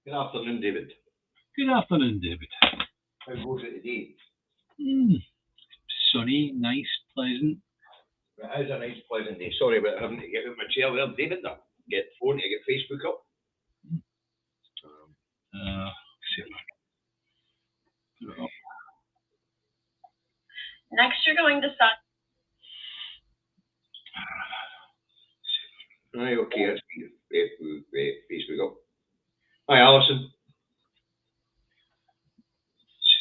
Good afternoon, David. Good afternoon, David. How goes it today? Sunny, nice, pleasant. It is a nice, pleasant day. Sorry about having to get out of my chair there, David. Get phone to get Facebook up. Next, you're going to start. Right, okay, let's get Facebook up. Hi, Alison.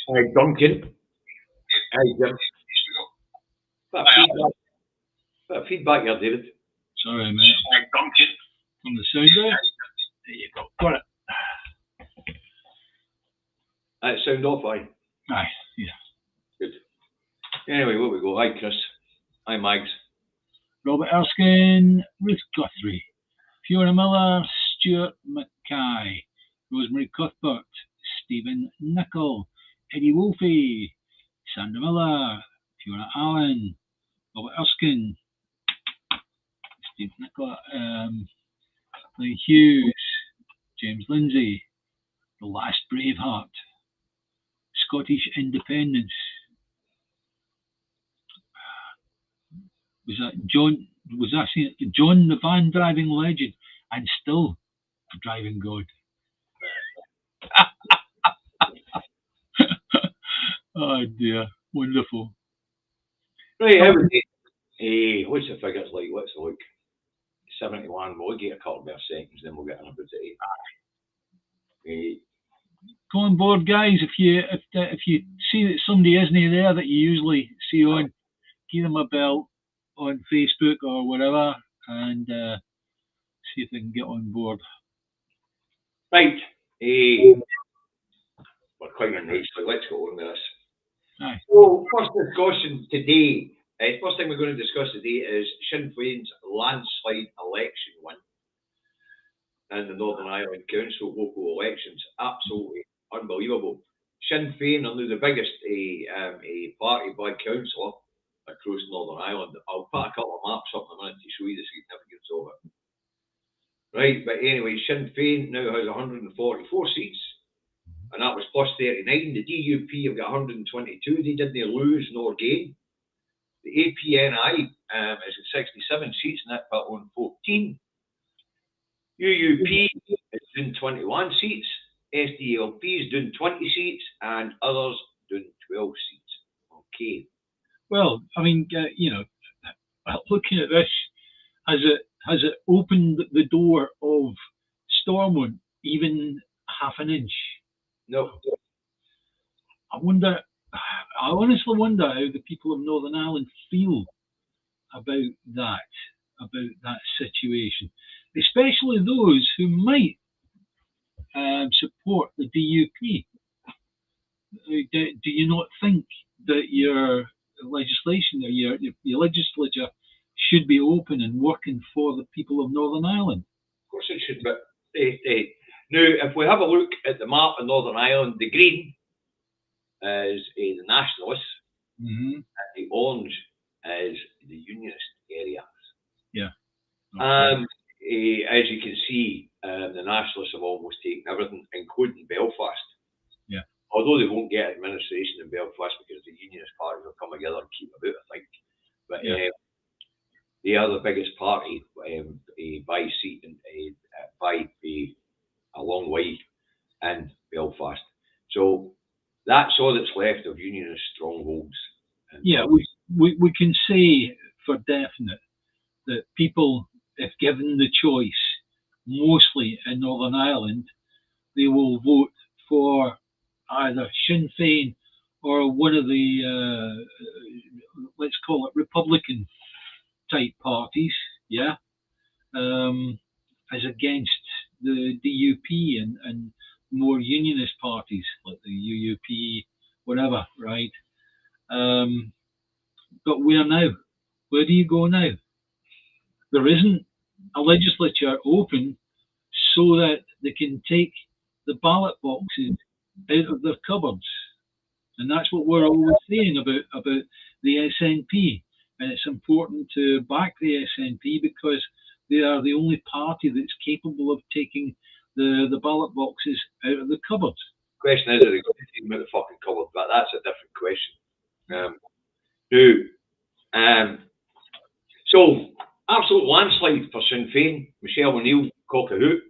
Hi, Duncan. Hi, Jim. Bit of feedback here, David. Sorry, mate. Hi, Duncan. From the sound there. There you go. Got it. That sound off, aye? Aye, yeah. Good. Anyway, where we go? Hi, Chris. Hi, Mags. Robert Erskine, Ruth Guthrie, Fiona Miller, Stuart Mackay, Rosemary Cuthbert, Stephen Nichol, Eddie Wolfe, Sandra Miller, Fiona Allen, Robert Erskine, Steve Nichol, Lee Hughes, James Lindsay, The Last Braveheart, Scottish Independence. Was that John? Was actually John the van driving legend and still a driving god? Oh dear, wonderful. Right, everybody. What's the figures like? Let's look. 71. We'll get a couple more seconds, then we'll get on about it. Go on board, guys. If you see that somebody isn't there that you usually see on, give them a bell on Facebook or whatever, and see if they can get on board. Right. We're quite nicely. Let's go on with this. Aye. So, first discussion today. First thing we're going to discuss today is Sinn Féin's landslide election win in the Northern Ireland Council local elections. Absolutely unbelievable. Sinn Féin are now the biggest party by councillor across Northern Ireland. I'll put a couple of maps up in a minute to show you the significance of it. Right, but anyway, Sinn Féin now has 144 seats, and that was plus 39. The DUP have got 122. They didn't lose nor gain. The APNI is at 67 seats, and that put on 14. UUP is doing 21 seats. SDLP is doing 20 seats, and others doing 12 seats. Okay. Well, I mean, looking at this, has it opened the door of Stormont even half an inch? No. I honestly wonder how the people of Northern Ireland feel about that situation, especially those who might support the DUP. Do you not think that your legislation or your legislature should be open and working for the people of Northern Ireland? Of course it should, but now if we have a look at the map of Northern Ireland, the green is the nationalists, and the orange is the unionist areas. Yeah. Okay. As you can see, the nationalists have almost taken everything, including Belfast. Yeah. Although they won't get administration in Belfast because the unionist parties will come together and keep about, I think. But they are the biggest party by seat and by a long way in Belfast. So that's all that's left of unionist strongholds. Yeah, we can say for definite that people, if given the choice, mostly in Northern Ireland, they will vote for either Sinn Féin or one of the, let's call it Republican type parties, yeah, as against the DUP and more unionist parties like the UUP, whatever, right? But where now? Where do you go now? There isn't a legislature open so that they can take the ballot boxes out of their cupboards. And that's what we're always saying about the SNP. And it's important to back the SNP because they are the only party that's capable of taking the ballot boxes out of the cupboards. Question is, are they going to take them out the fucking cupboard? But that's a different question. So, absolute landslide for Sinn Féin. Michelle O'Neill, cock a hoot.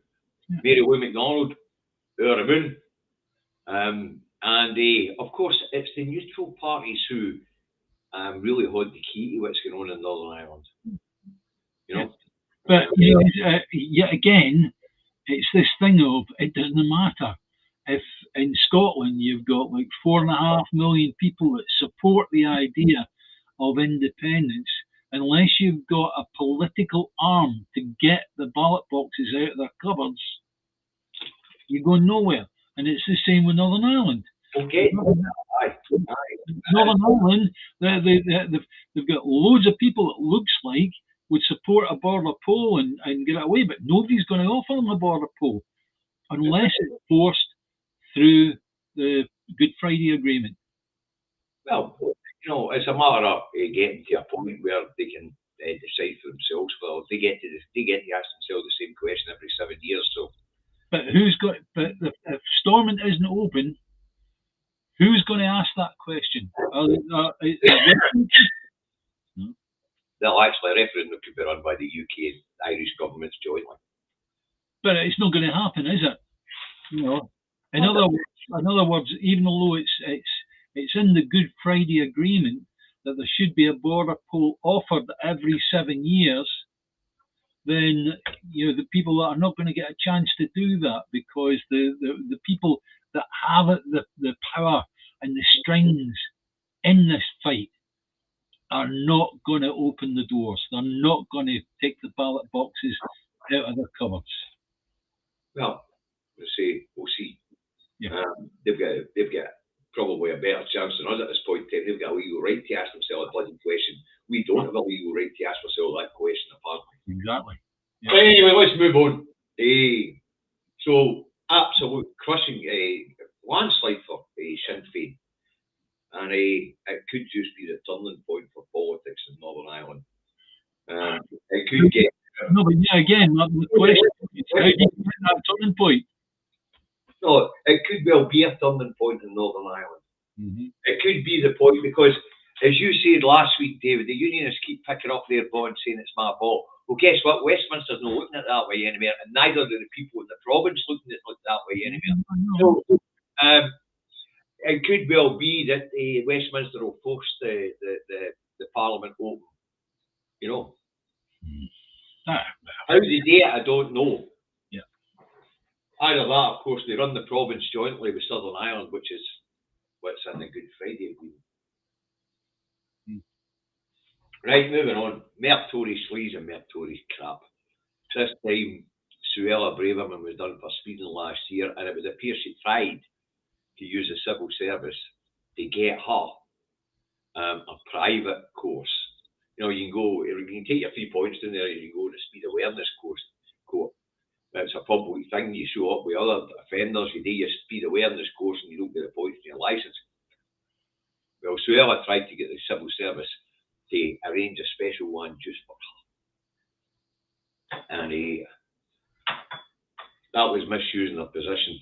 Mary Lou McDonald, over the moon. And of course, it's the neutral parties who really hold the key to what's going on in Northern Ireland. You know? But, yet again, it's this thing of it doesn't matter. If in Scotland you've got like 4.5 million people that support the idea of independence, unless you've got a political arm to get the ballot boxes out of their cupboards, you go nowhere. And it's the same with Northern Ireland. Okay. Northern Ireland, they've got loads of people that looks like would support a border poll and get it away, but nobody's going to offer them a border poll unless it's forced through the Good Friday Agreement. Well, you know, it's a matter of getting to a point where they can decide for themselves. Well, they get to ask themselves the same question every 7 years. So, but if Stormont isn't open, who's going to ask that question? They'll actually, a referendum could be run by the UK and Irish governments jointly. But it's not going to happen, is it? You know, in other words, even though it's in the Good Friday Agreement that there should be a border poll offered every 7 years, then the people are not going to get a chance to do that because the people that have the power and the strings in this fight are not going to open the doors. They're not going to take the ballot boxes out of their cupboards. Well, we'll see. Yeah. They've got probably a better chance than us at this point. They've got a legal right to ask themselves a bloody question. We don't have a legal right to ask ourselves that question, apparently. Exactly. Yeah. But anyway, let's move on. So, absolute crushing landslide for Sinn Féin. And it could just be the turning point for politics in Northern Ireland. It could get... No, but again, the question is, how do you get that turning point? No, it could well be a turning point in Northern Ireland. Mm-hmm. It could be the point because, as you said last week, David, the unionists keep picking up their ball and saying it's my ball. Well, guess what? Westminster's not looking at it that way anymore, and neither do the people in the province looking at it that way anymore. So, it could well be that Westminster will force the Parliament open. You know. How they do it, I don't know. Yeah. Either that, of course, they run the province jointly with Southern Ireland, which is what's in the Good Friday Agreement. Right, moving on. Mere Tory sleaze and mere Tory crap. This time, Suella Braverman was done for speeding last year, and it would appear she tried to use the civil service to get her a private course. You know, you can take your 3 points in there, and you can go to speed awareness court. It's a public thing. You show up with other offenders, you do your speed awareness course, and you don't get the points for your licence. Well, Suella tried to get the civil service to arrange a special one just for her. And that was misusing her position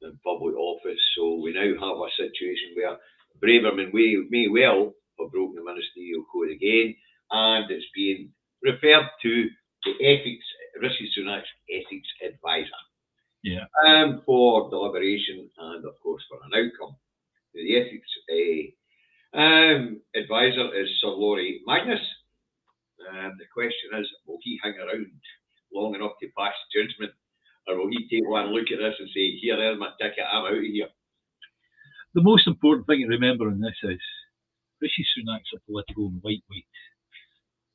in public office. So we now have a situation where Braverman may well have broken the ministerial code again, and it's being referred to the Rishi Sunak's ethics advisor. Yeah. For deliberation and, of course, for an outcome. The ethics advisor is Sir Laurie Magnus. The question is, will he hang around long enough to pass judgment, or will he take one look at this and say, here, there's my ticket, I'm out of here? The most important thing to remember in this is Rishi Sunak's a political lightweight.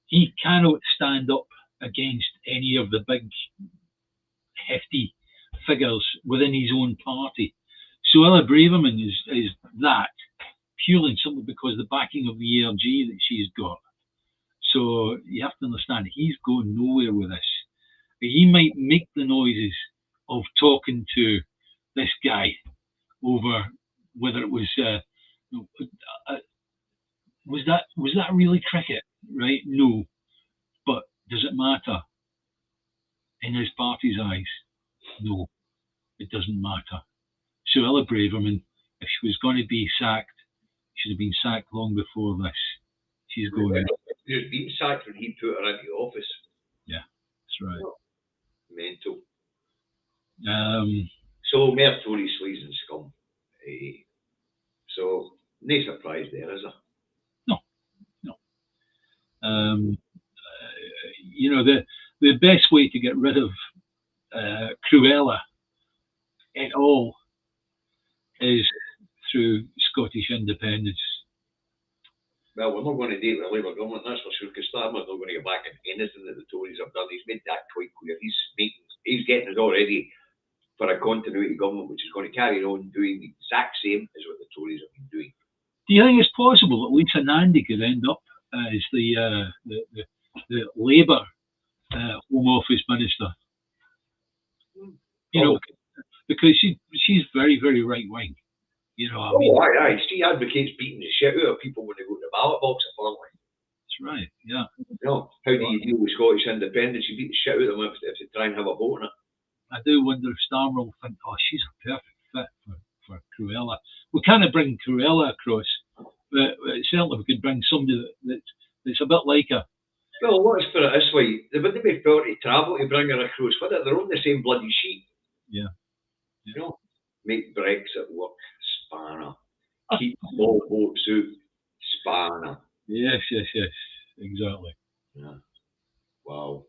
He cannot stand up against any of the big, hefty figures within his own party. Suella Braverman is that purely and simply because of the backing of the ARG that she's got. So you have to understand, he's going nowhere with this. He might make the noises of talking to this guy over whether it was was that really cricket, right? No, but does it matter in his party's eyes? No, it doesn't matter. Suella Braverman, if she was going to be sacked, she'd have been sacked long before this. She's going. She's been sacked when he put her into office. Yeah, that's right. Mental. Um, So, mere Tory sleaze and scum. So, no surprise there, is there? No. You know, the best way to get rid of Cruella at all is through Scottish independence. Well, we're not going to date with the Labour government, that's for sure, because Starmer's not going to get back in anything that the Tories have done. He's made that quite clear. He's getting us all ready for a continuity government which is going to carry on doing the exact same as what the Tories have been doing. Do you think it's possible that Lisa Nandy could end up as the Labour Home Office Minister? You know, because she's very, very right wing. You know what I mean? Aye. She advocates beating the shit out of people when they go to the ballot box, apparently. That's right, yeah. You know, how do you deal with Scottish independence? You beat the shit out of them if they try and have a vote on it. I do wonder if Starmer will think, oh, she's a perfect fit for Cruella. We can't bring Cruella across, but certainly we could bring somebody that's a bit like her. Well, let's put it this way. They wouldn't be fair to travel to bring her across with it. They're on the same bloody sheet. Yeah. You know, make Brexit work, spanner. Keep small votes out, spanner. Yes, exactly. Yeah. Wow.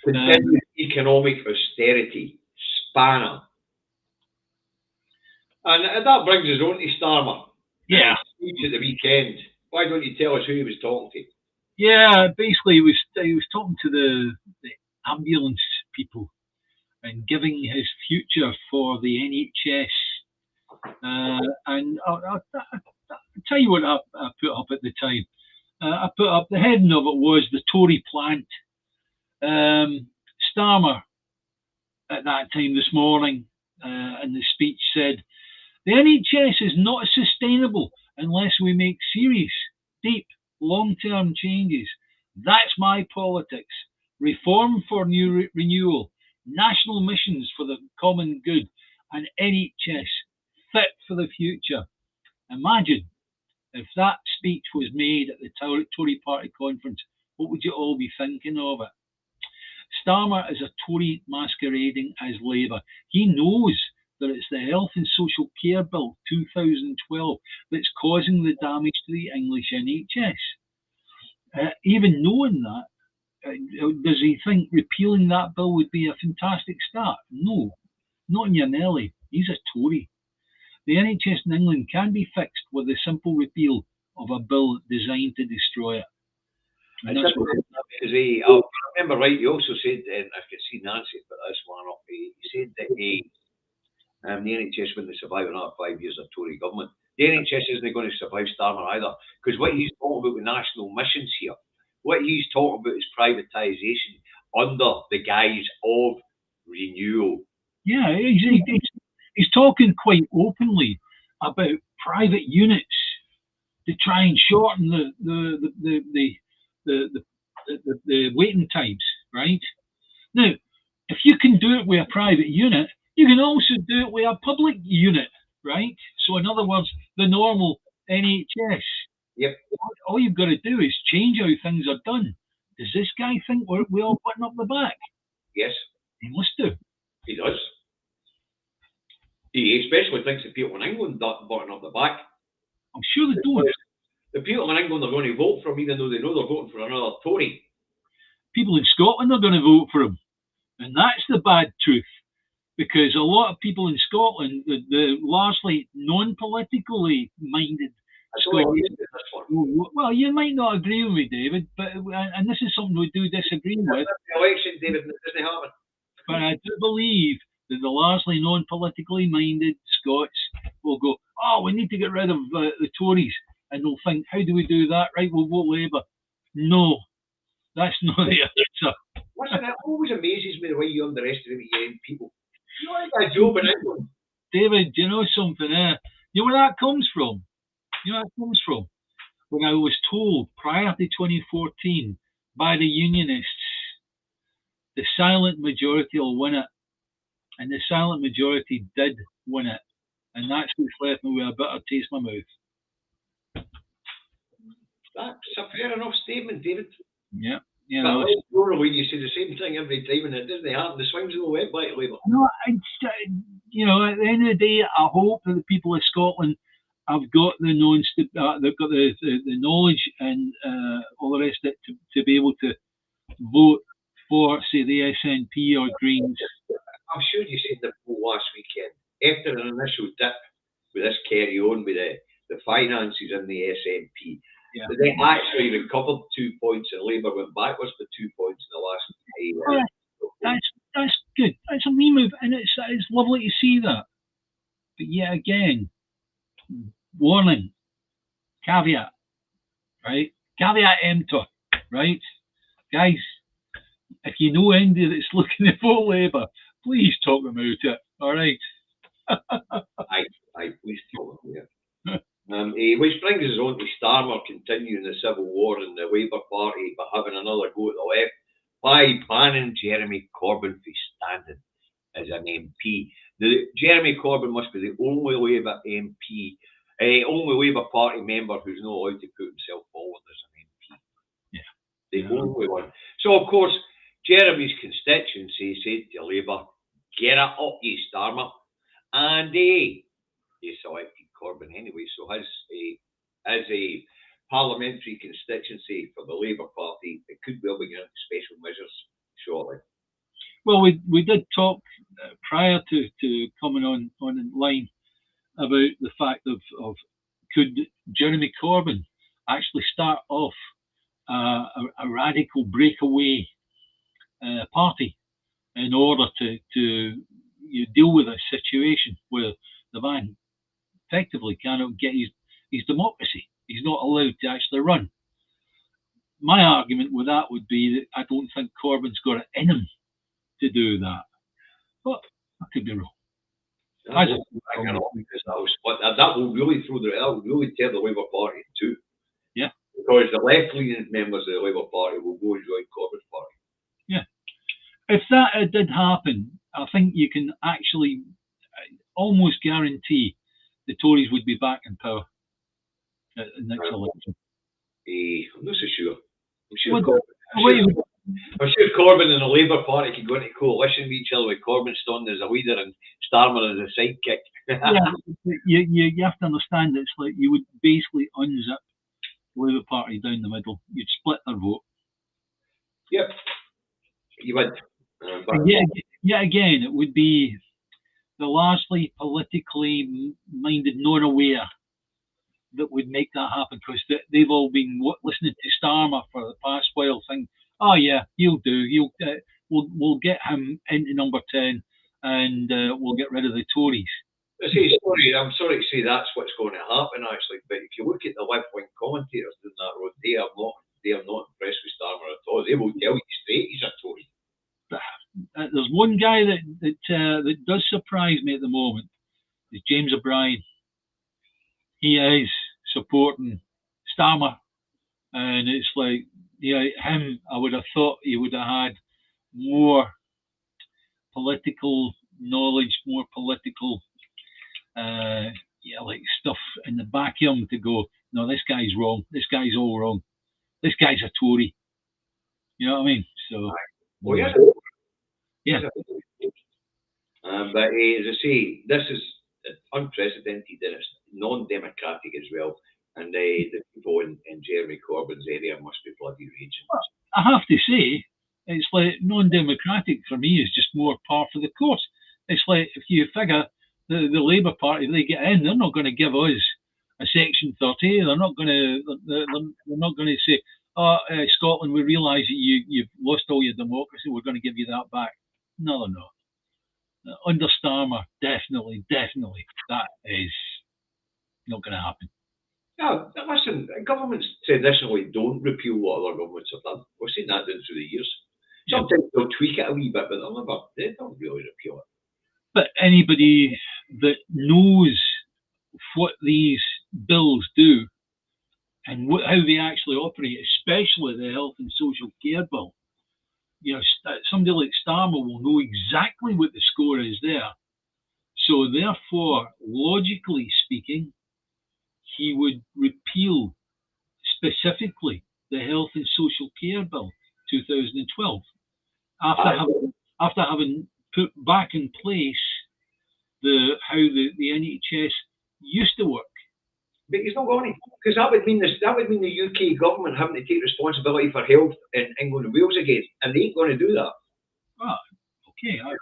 Continued economic austerity, spanner. And that brings us on to Starmer. Yeah. Speech at the weekend. Why don't you tell us who he was talking to? Yeah, basically he was talking to the ambulance people and giving his future for the NHS. And I'll tell you what I put up at the time. I put up, the heading of it was the Tory plant. Starmer at that time this morning in the speech said, the NHS is not sustainable unless we make serious, deep, long-term changes. That's my politics. Reform for new renewal, national missions for the common good, and NHS fit for the future. Imagine if that speech was made at the Tory party conference, what would you all be thinking of it? Starmer is a Tory masquerading as Labour. He knows that it's the Health and Social Care Bill 2012 that's causing the damage to the English NHS. Even knowing that, does he think repealing that bill would be a fantastic start? No, not in your Nelly. He's a Tory. The NHS in England can be fixed with a simple repeal of a bill designed to destroy it. And that's what because if I remember right, he also said, and I can see Nancy put this one up, he said that the NHS wouldn't survive another 5 years of Tory government. The NHS isn't going to survive Starmer either, because what he's talking about with national missions here, what he's talking about is privatisation under the guise of renewal. Yeah, he's talking quite openly about private units to try and shorten the waiting times, right? Now, if you can do it with a private unit, you can also do it with a public unit, right? So in other words, the normal NHS. Yep. All you've got to do is change how things are done. Does this guy think we're all putting up the back? Yes. He must do. He does. He especially thinks the people in England button up the back. I'm sure they don't. The people in England are going to vote for him, even though they know they're voting for another Tory. People in Scotland are going to vote for him. And that's the bad truth. Because a lot of people in Scotland, the largely non-politically minded Scottish, well, you might not agree with me, David, but and this is something we do disagree with. The election, David, it doesn't happen. But I do believe that the largely non-politically minded Scots will go, oh, we need to get rid of the Tories. And they'll think, how do we do that? Right, we'll vote Labour. No, that's not the answer. Listen, it always amazes me the way you underestimate young people. You know, like a job in England. David, do you know something? You know where that comes from? When I was told prior to 2014 by the unionists, the silent majority will win it. and the silent majority did win it, and that's what's left me with a bitter taste in my mouth. That's a fair enough statement, David. Yeah, but like you say the same thing every time, and it doesn't happen. The swings will went back Labour. No, at the end of the day, I hope that the people of Scotland have got the they've got the knowledge and all the rest of it to be able to vote for, say, the SNP or Greens. I'm sure you seen the poll last weekend. After an initial dip with this carry on with the finances in the SNP, they actually recovered 2 points, and Labour went backwards for 2 points in the last. That's good. That's a wee move, and it's lovely to see that. But yet again, warning, caveat, right? Caveat emptor, right? Guys, if you know anybody that's looking to vote Labour, please talk them out it, all right? Aye, please talk them out it. Which brings us on to Starmer continuing the civil war in the Labour Party by having another go at the left by banning Jeremy Corbyn for standing as an MP. Jeremy Corbyn must be the only Labour MP, only Labour Party member who's not allowed to put himself forward as an MP. The only one. So, of course, Jeremy's constituency said to Labour, get it up, you Starmer. And they selected Corbyn anyway. So as a parliamentary constituency for the Labour Party, it could well be getting special measures shortly. Well, we did talk prior to coming on in line about the fact of could Jeremy Corbyn actually start off a radical breakaway party in order to deal with a situation where the man effectively cannot get his democracy. He's not allowed to actually run. My argument with that would be that I don't think Corbyn's got it in him to do that. But I could be wrong. That will really tear the Labour Party in two. Yeah. Because the left-leaning members of the Labour Party will go and join Corbyn's party. Yeah. If that did happen, I think you can actually almost guarantee the Tories would be back in power at the next election. I'm not so sure. I'm sure Corbyn and the Labour Party could go into coalition with each other with Corbyn standing as a leader and Starmer as a sidekick. you have to understand it's like you would basically unzip the Labour Party down the middle. You'd split their vote. Yep. You would. Yet again, it would be the largely politically minded, non-aware that would make that happen, because they've all been listening to Starmer for the past while, thinking, oh yeah, he'll do. We'll get him into number 10, and we'll get rid of the Tories. I'm sorry to say that's what's going to happen actually, but if you look at the left-wing commentators down that road, they are not impressed with Starmer at all. They will tell you straight he's a Tory. There's one guy that does surprise me at the moment. Is James O'Brien. He is supporting Starmer, and it's like, him. I would have thought he would have had more political knowledge, more political, like stuff in the back of him to go, no, this guy's wrong. This guy's all wrong. This guy's a Tory. You know what I mean? So. Well, yeah. But as I say, this is unprecedented and it's non-democratic as well. And the people in Jeremy Corbyn's area must be bloody raging. I have to say, it's like non-democratic for me is just more par for the course. It's like if you figure the Labour Party, they get in, they're not going to give us a Section 30. They're not going to say, Scotland, we realise that you've lost all your democracy. We're going to give you that back. No, they're not. Under Starmer, definitely, that is not going to happen. No, listen, governments traditionally don't repeal what other governments have done. We've seen that down through the years. Sometimes they'll tweak it a wee bit, but they don't really repeal it. But anybody that knows what these bills do and how they actually operate, especially the health and social care bill, somebody like Starmer will know exactly what the score is there. So therefore, logically speaking, he would repeal specifically the Health and Social Care Bill 2012 after having put back in place how the NHS used to work. But he's not going to, because that would mean the UK government having to take responsibility for health in England and Wales again, and they ain't going to do that. Ah, okay. I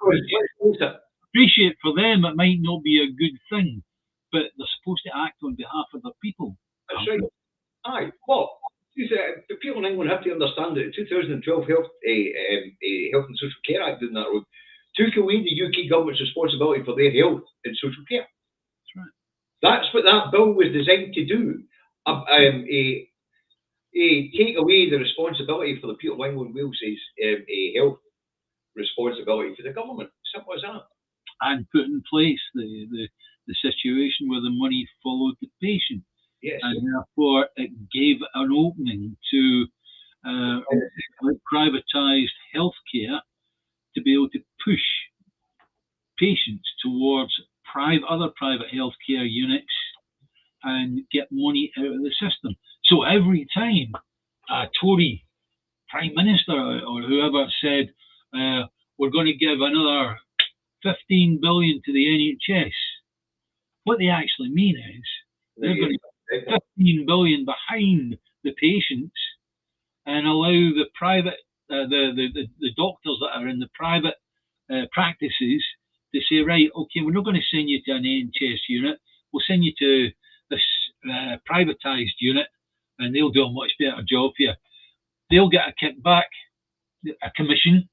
appreciate for them it might not be a good thing, but they're supposed to act on behalf of the people. That's right. Aye. Well, the people in England have to understand that the 2012 Health and Social Care Act down that road took away the UK government's responsibility for their health and social care. That's right. That's what that bill was designed to do. Take away the responsibility for the people of England and Wales's health responsibility for the government. Simple as that. And put in place the situation where the money followed the patient. Yes. And therefore it gave an opening to privatised healthcare to be able to push patients towards other private healthcare units and get money out of the system. So every time a Tory Prime Minister or whoever said, we're going to give another 15 billion to the NHS, what they actually mean is they're going to put 15 billion behind the patients and allow the private, the doctors that are in the private practices to say, right, okay, we're not going to send you to an NHS unit, we'll send you to this privatised unit and they'll do a much better job for you. They'll get a kickback, a commission,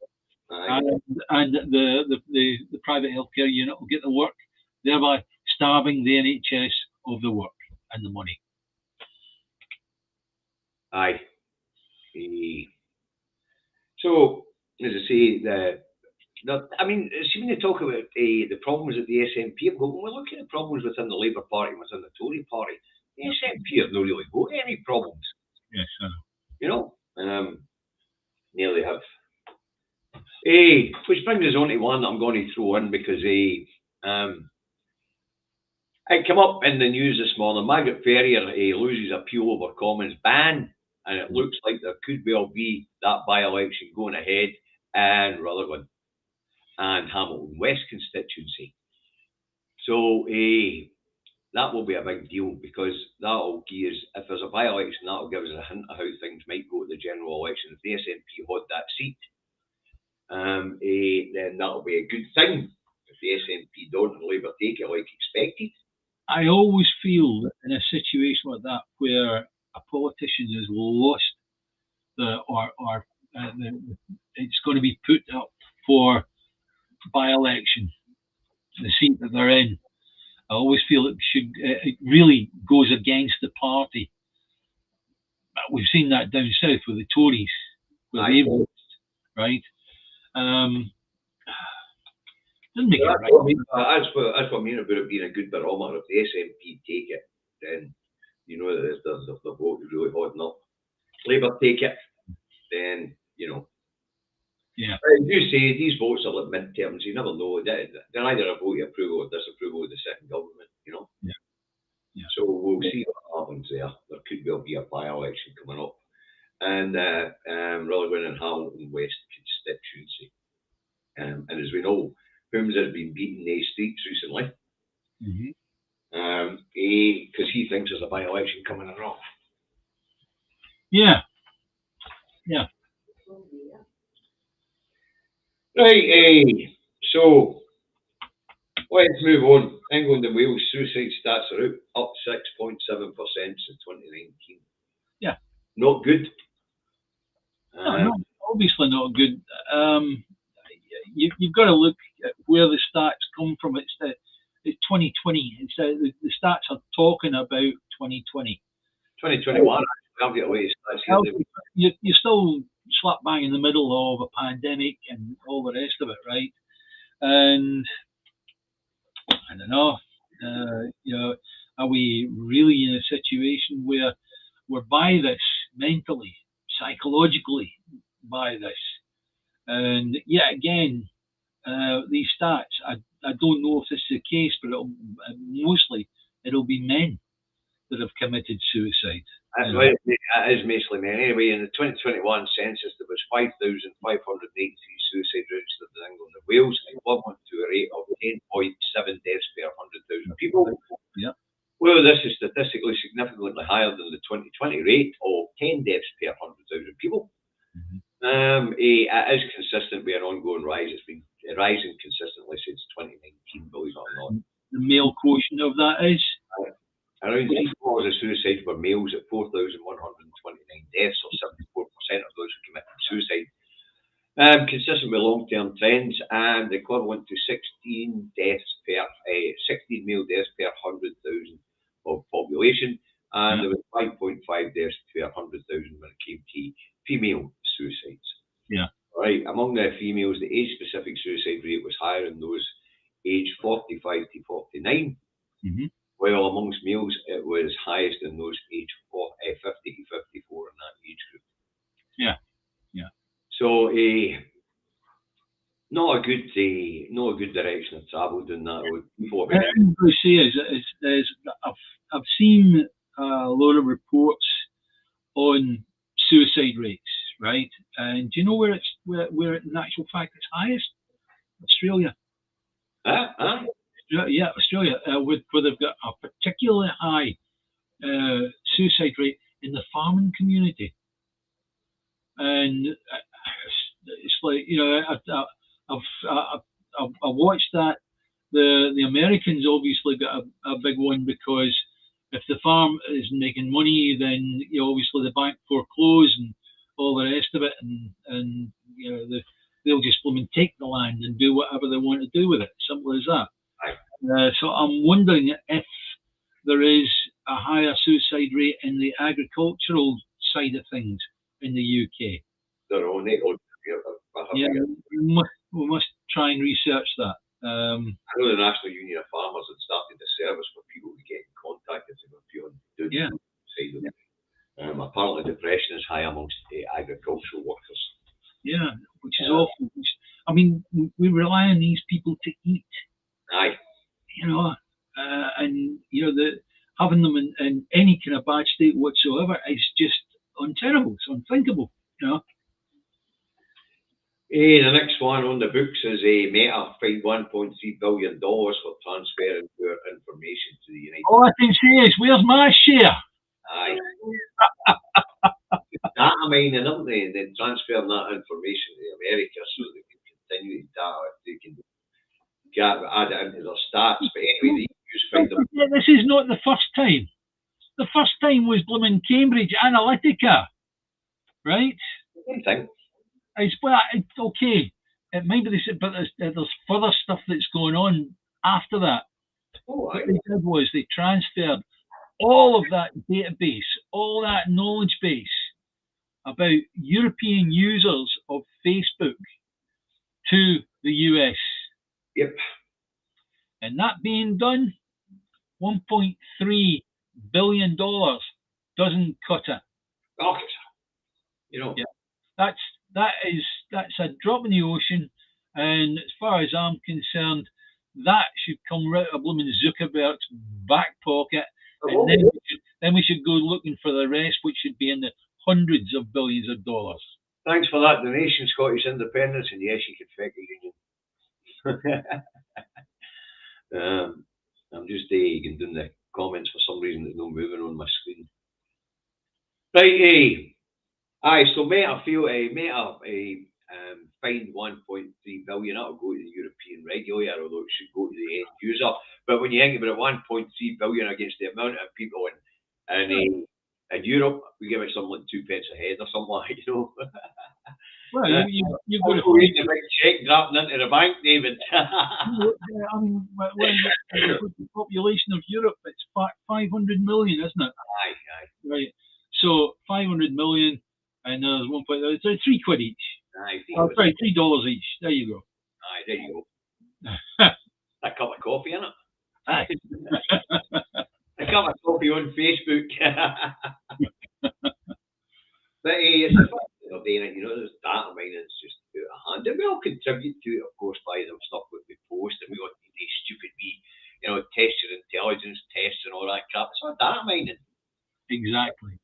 and the private healthcare unit will get the work, thereby starving the NHS of the work and the money. Aye. So, as I say, see when you talk about the problems at the SNP, but when we look at the problems within the Labour Party and within the Tory Party, the SNP have not really got any problems. Yes, I know. You know, nearly have. Which brings us on to one that I'm going to throw in because it came up in the news this morning. Margaret Ferrier loses appeal over Commons ban, and it looks like there could well be that by-election going ahead in Rutherglen and Hamilton West constituency. So that will be a big deal because that'll give us, if there's a by-election, that'll give us a hint of how things might go at the general election. If the SNP hold that seat, then that'll be a good thing. If the SNP don't and Labour take it like expected. I always feel that in a situation like that where a politician has lost it's going to be put up for by-election, the seat that they're in, I always feel it really goes against the party. We've seen that down south with the Tories, where they've lost, right? Doesn't make it right. That's what I mean about it being a good barometer. If the SNP take it, then you know that the vote is really holding up. Labour take it, then you know. Yeah. As you say, these votes are like midterms. You never know. They're either a vote of approval or disapproval of the sitting government. You know. Yeah. Yeah. So we'll see what happens there. There could well be a by-election coming up, and Rutherglen and Hamilton West constituency. And as we know, Holmes has been beating these streets recently. Because he thinks there's a by-election coming along. Yeah. Yeah. Right, so let's move on. England and Wales suicide stats are up 6.7% since 2019. Yeah. Not good. No, obviously not good. You've got to look at where the stats come from. It's 2020. It's the stats are talking about 2020. 2021. I'll get away. You're still slap bang in the middle of a pandemic and all the rest of it, right? And I don't know. Are we really in a situation where we're by this mentally, psychologically by this? And yet again, these stats, I don't know if this is the case, but mostly it'll be men that have committed suicide. It is mostly men. Anyway, in the 2021 census, there was 5,583 suicide registered in England and Wales, equivalent to a rate of 10.7 deaths per 100,000 people. Yeah. Well, this is statistically significantly higher than the 2020 rate of 10 deaths per 100,000 people. It is consistent with an ongoing rise. It's been rising consistently since 2019, believe it or not. The male quotient of that is? Around 3/4 of suicides were males at 4,129 deaths, or 74% of those who committed suicide. Consistent with long-term trends, and equivalent to 16 male deaths per 100,000 of population, and there was 5.5 deaths per 100,000 when it came to female suicides. Yeah. Right. Among the females, the age-specific suicide rate was higher in those aged 45 to 49. While amongst males, it was highest in those aged 50 to 54 in that age group. Yeah, yeah. So, not a good direction of travel doing that. What I'm going to say is I've seen a lot of reports on suicide rates, right? And do you know where in actual fact it's highest? Australia. Yeah, Australia, where they've got a particularly high suicide rate in the farming community, and it's like, you know, I've watched that. The Americans obviously got a big one, because if the farm is making money, then obviously the bank foreclose and all the rest of it, and they'll just take the land and do whatever they want to do with it. Simple as that. So I'm wondering if there is a higher suicide rate in the agricultural side of things in the UK. Yeah, we must try and research that. I know the National Union of Farmers had started a service for people to get in contact if they were feeling suicidal. Apparently depression is high amongst agricultural workers. Yeah, which is awful. I mean, we rely on these people to eat. Aye. And having them in any kind of bad state whatsoever is just untenable. It's unthinkable. The next one on the books is Meta fined $1.3 billion for transferring their information to the United States. All I can say is, where's my share? Aye. Data mining, aren't they? And then transferring that information to America so they can continue the data, if they can add it into their stats. But anyway, this is not the first time. The first time was blooming Cambridge Analytica, right? Same thing. It's okay. It might be, but there's further stuff that's going on after that. What they did was they transferred all of that database, all that knowledge base about European users of Facebook to the US. Yep. And that being done, $1.3 billion doesn't cut it. Yeah. That's a drop in the ocean, and as far as I'm concerned, that should come right out of blooming Zuckerberg's back pocket, and then we should go looking for the rest, which should be in the hundreds of billions of dollars. Thanks for that donation, Scottish Independence, and yes, you can fake a union. I'm just doing the comments for some reason. There's no moving on my screen. Right, so Meta fined $1.3 billion. That'll go to the European regulator, although it should go to the end user. But when you think about it, $1.3 billion against the amount of people in Europe, we give it something like 2 pence a head or something like that, Well, you've got to read the big check dropping into the bank, David. I mean, when the population of Europe, it's 500 million, isn't it? Aye. Right. So 500 million, and there's so £3 each. Aye. Sorry, $3 each. There you go. Aye, there you go. A cup of coffee, innit? Aye. A cup of coffee on Facebook. But it's they're doing it, there's data mining, it's just out of hand and we all contribute to it, of course, by the stuff that we post, and we got these stupid test your intelligence tests and all that crap. It's all data mining. Exactly.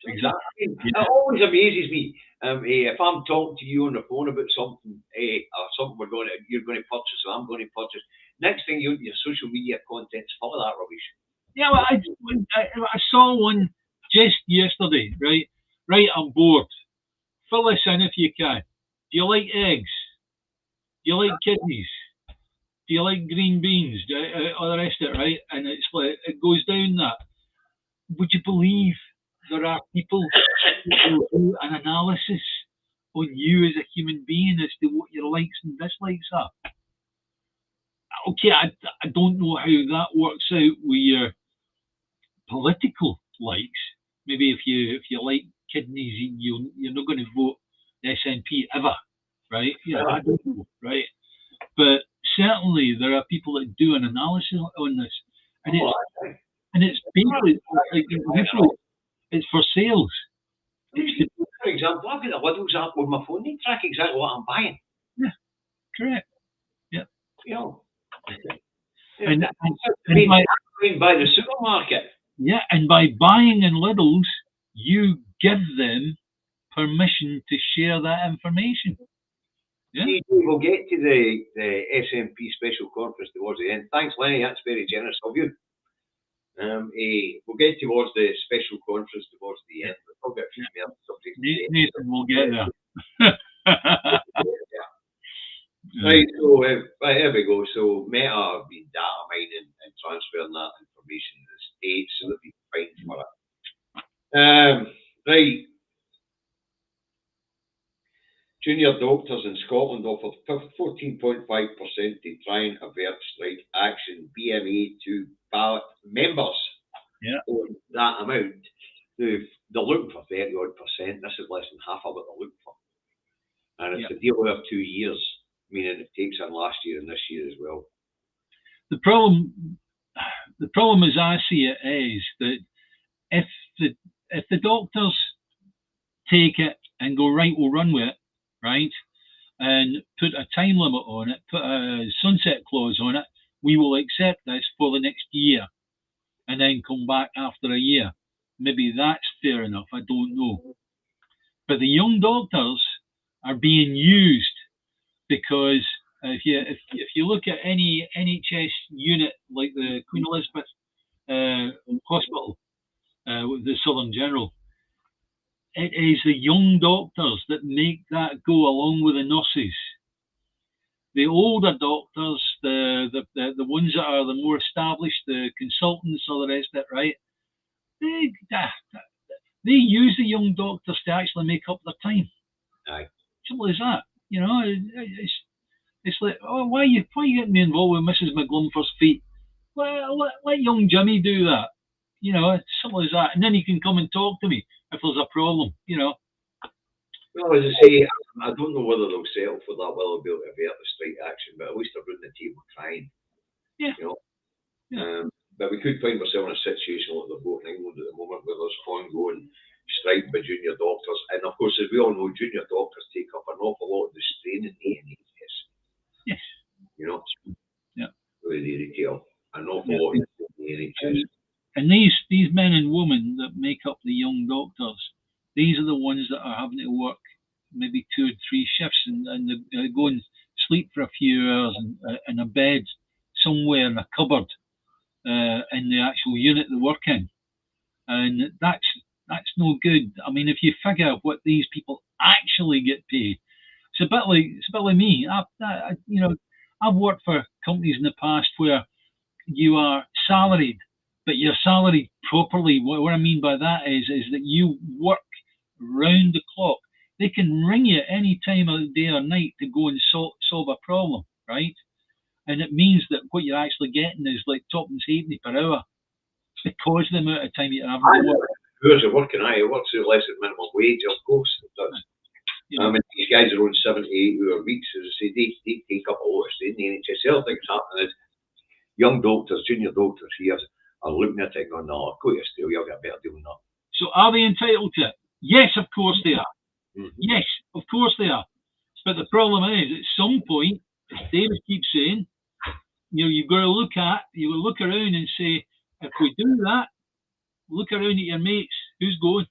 Exactly. It always amazes me. If I'm talking to you on the phone about something, or something you're going to purchase, or I'm going to purchase, next thing your social media content's full of that rubbish. Yeah, well, I saw one just yesterday, right? Right, I'm bored. Fill this in if you can. Do you like eggs? Do you like kidneys? Do you like green beans? All the rest of it, right? And it's like, it goes down that. Would you believe there are people who do an analysis on you as a human being as to what your likes and dislikes are? Okay, I don't know how that works out with your political likes. Maybe if you like kidneys, you're not going to vote the SNP ever, right? Yeah, I don't know, right? But certainly there are people that do an analysis on this, and it's basically it's for sales. For example, I've got a Lidl's app on my phone. They track exactly what I'm buying. Yeah, correct. Yeah. And by the supermarket. Yeah, and by buying in Lidl's, you give them permission to share that information. Yeah. We'll get to the SNP special conference towards the end. Thanks, Lenny. That's very generous of you. We'll get towards the special conference towards the end. We'll get a few more subjects. Nathan, we'll get there. Right, so here we go. So Meta have been data mining and transferring that information to the States so that we can find for it. Right. Junior doctors in Scotland offered 14.5% to try and avert strike action. BMA to ballot members on that amount. They're looking for 30-odd%. This is less than half of what they're looking for. And it's a deal over 2 years, meaning it takes in last year and this year as well. The problem as I see it is that if the doctors take it and go, right, we'll run with it, right, and put a time limit on it, put a sunset clause on it, we will accept this for the next year and then come back after a year. Maybe that's fair enough, I don't know. But the young doctors are being used because if you look at any NHS unit like the Queen Elizabeth Hospital, with the Southern General, it is the young doctors that make that go along with the nurses. The older doctors, the ones that are the more established, the consultants, all the rest of it, right? They use the young doctors to actually make up their time. Aye. Simple as that. You know, it's like, oh, why are you getting me involved with Mrs. McGlumford's feet? Well, let young Jimmy do that. You know, it's simple as that. And then he can come and talk to me if there's a problem, you know. Well, as I say, I don't know whether they'll settle for that, whether they'll be able to avert the strike action, but at least they're running the table trying. Yeah. You know? Yeah. But we could find ourselves in a situation like the boat in England at the moment where there's ongoing strike by junior doctors. And of course, as we all know, junior doctors take up an awful lot of the strain in the NHS. Yes. You know? Yeah. With the retail. An awful lot in the NHS. And these men and women that make up the young doctors, these are the ones that are having to work maybe 2 or 3 shifts and they go and sleep for a few hours in a bed somewhere in a cupboard in the actual unit they work in. And that's no good. I mean, if you figure out what these people actually get paid, it's a bit like me. I've worked for companies in the past where you are salaried, but you're salaried properly. What I mean by that is that you work round the clock. They can ring you any time of the day or night to go and solve a problem, right? And it means that what you're actually getting is like twopence halfpenny per hour because of the amount of time you're having to work. Who's are working? It works out less than minimum wage, of course. It does. You know, these guys are on 78-hour weeks, as I say, they take up a lot of strain in the NHS. The other thing that's happening is young doctors, junior doctors here are looking at it and going, no, I'll go to Australia, I'll get a better deal than that. So are they entitled to it? Yes, of course they are. Mm-hmm. Yes, of course they are. But the problem is, at some point, as David keeps saying, you've got to look around and say, if we do that, look around at your mates. Who's going?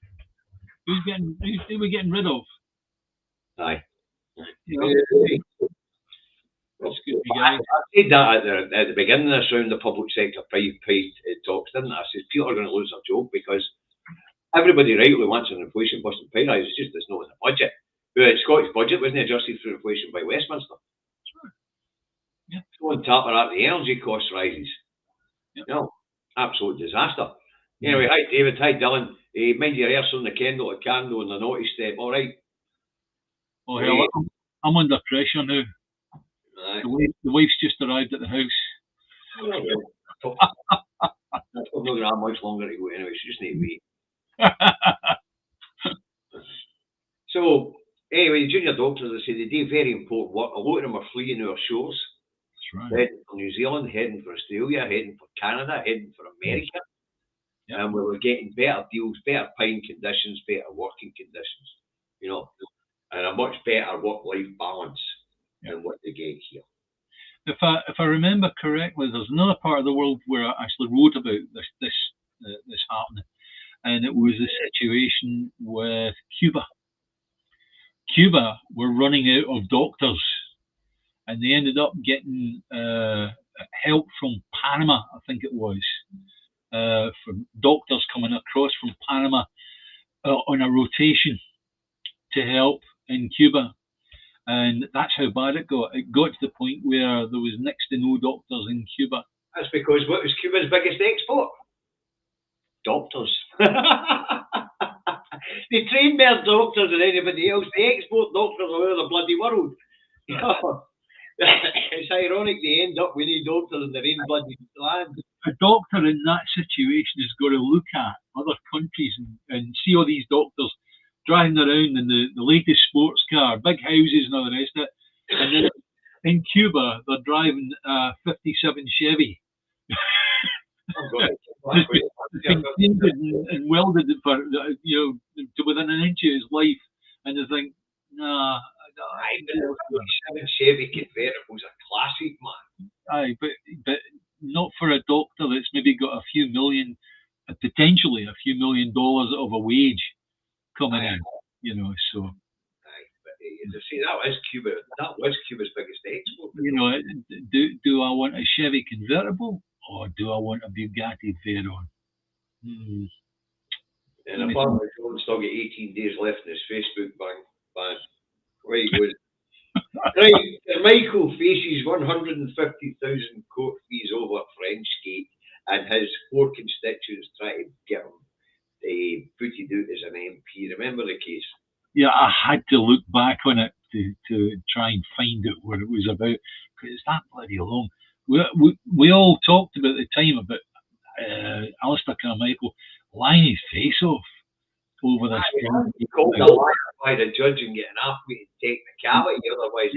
Who are we getting rid of? Aye. I said that at the beginning of this round, the public sector private talks, didn't I? I said people are going to lose their job because everybody rightly wants an inflation busting pay rise. It's just it's not in the budget. The Scottish budget wasn't adjusted for inflation by Westminster. Sure. Yeah. So on top of that, the energy cost rises. Yep. No, absolute disaster. Anyway, hi David, hi Dylan. Mind your ears on the candle and the naughty step. All right. Oh hell, I'm under pressure now. Aye. The wife's just arrived at the house. I'm not going to have much longer to go anyway. She just need to wait. So, anyway, the junior doctors, I say, they do very important work. A lot of them are fleeing our shores. That's right. Heading for New Zealand, heading for Australia, heading for Canada, heading for America. Yeah. And we were getting better deals, better paying conditions, better working conditions, and a much better work-life balance than what they get here. If I remember correctly, there's another part of the world where I actually wrote about this happening, and it was the situation with Cuba. Cuba were running out of doctors, and they ended up getting help from Panama, I think it was, from doctors coming across from Panama on a rotation to help in Cuba. And that's how bad it got. It got to the point where there was next to no doctors in Cuba. That's because what was Cuba's biggest export? Doctors. They train more doctors than anybody else. They export doctors all over the bloody world. It's ironic they end up with any doctors in their own bloody land. A doctor in that situation has got to look at other countries and see all these doctors driving around in the latest sports car, big houses and all the rest of it. And then in Cuba, they're driving a 57 Chevy. It's been painted and welded for, to within an inch of his life. And they think, nah. 57 Chevy convertible's a classic, man. Aye, but not for a doctor that's maybe got a few million, potentially a few $1 million of a wage coming in, so. Aye, but you see, that was Cuba's biggest export. Do I want a Chevy convertible or do I want a Bugatti Veyron? And apparently, John's still got 18 days left in his Facebook ban. Where he goes. Right, Michael faces 150,000 court fees over Frenchgate, and his 4 constituents try to get him booted out as an MP. Remember the case? Yeah, I had to look back on it to try and find out what it was about, because it's that bloody long. We all talked about the time about Alistair Carmichael lying his face off over this thing. He called a liar by the judge and getting halfway to technicality, otherwise,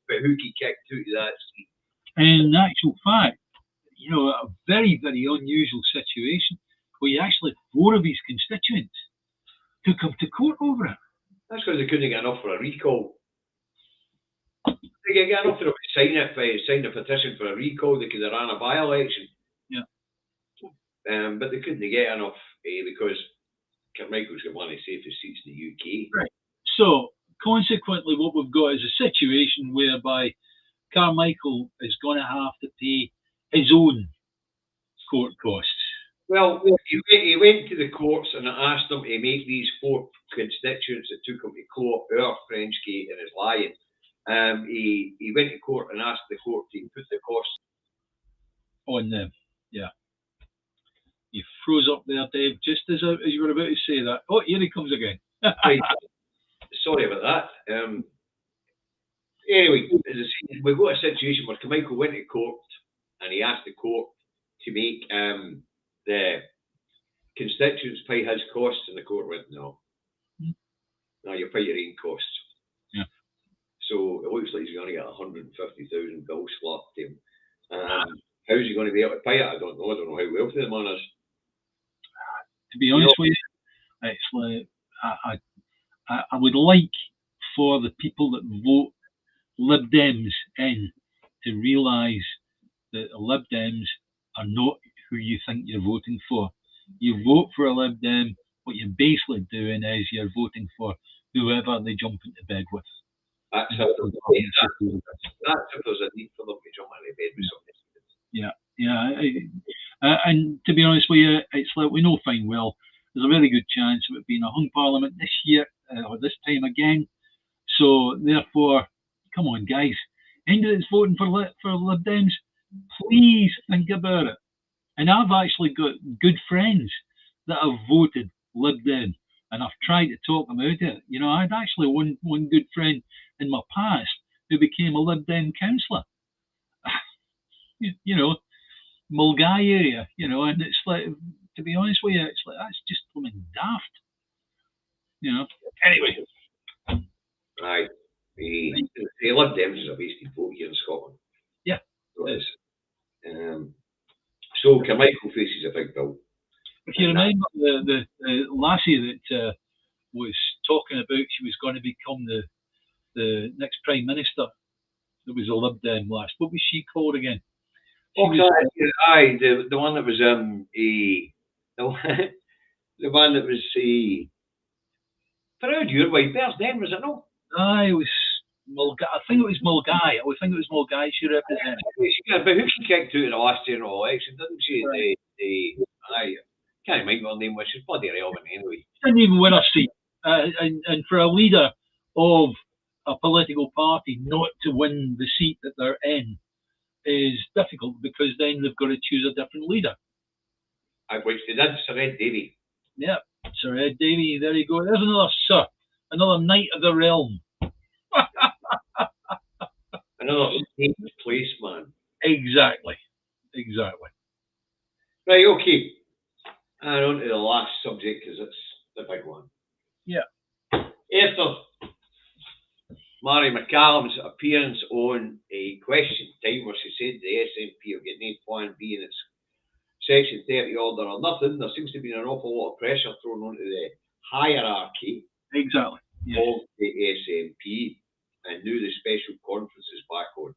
but who he kicked out of that seat. And in actual fact, a very, very unusual situation where you actually 4 of his constituents took him to court over it. That's because they couldn't get enough for a recall. They could get enough for them to sign a petition for a recall. They could have ran a by-election. Yeah. But they couldn't get enough because Carmichael's got one of the safest seats in the UK. Right. So, consequently, what we've got is a situation whereby Carmichael is going to have to pay his own court costs. Well, he went to the courts and asked them to make these 4 constituents that took him to court our Frenchgate and his lying. He went to court and asked the court to put the costs on them. Yeah. You froze up there, Dave, just as you were about to say that. Oh, here he comes again. Right. Sorry about that. Anyway, we've got a situation where Carmichael went to court and he asked the court to make the constituents pay his costs, and the court went, no. No, you pay your own costs. Yeah. So it looks like he's going to get 150,000 bills slapped to him. How's he going to be able to pay it? I don't know. I don't know how wealthy the man is. To be honest with you, it's like, I would like for the people that vote Lib Dems in to realise that Lib Dems are not who you think you're voting for. You vote for a Lib Dem, what you're basically doing is you're voting for whoever they jump into bed with. That's if there's a need for them to jump into bed with somebody. Yeah. And to be honest with you, it's like we know fine well there's a very good chance of it being a hung parliament this year or this time again. So therefore, come on, guys, anybody that's voting for Lib Dems, please think about it. And I've actually got good friends that have voted Lib Dem, and I've tried to talk them out of it. You know, I had actually one good friend in my past who became a Lib Dem councillor. You know, Mulgai area, you know, and it's like, to be honest with you, it's like, that's just blooming daft. You know, anyway. Right. The Lib Dems is a wasted vote here in Scotland. Yeah. So it is. So Carmichael faces a big bill. If you remember the lassie that was talking about she was going to become the next Prime Minister, there was a Lib Dem last. What was she called again? The one that was the one that was proud your white bears then, was it not? It was Mulgai. I think it was Mulgai. I think it was Mulgai she represented. Yeah, but who she kicked out in the last general election, didn't she? Right. Can't remember her name, which is bloody relevant anyway. Didn't even win a seat. And for a leader of a political party not to win the seat that they're in is difficult, because then they've got to choose a different leader. Which they did, Sir Ed Davey. Yeah, Sir Ed Davey, there you go. There's another Sir, another Knight of the Realm. Another safe place, man. Exactly. Right, okay. And on to the last subject, because it's the big one. Yeah. After Mary McCallum's appearance on a Question Time, where she said the SNP are getting a plan B in its Section 30 order or nothing, there seems to be an awful lot of pressure thrown onto the hierarchy exactly. of the SNP, and now the special conference is back on.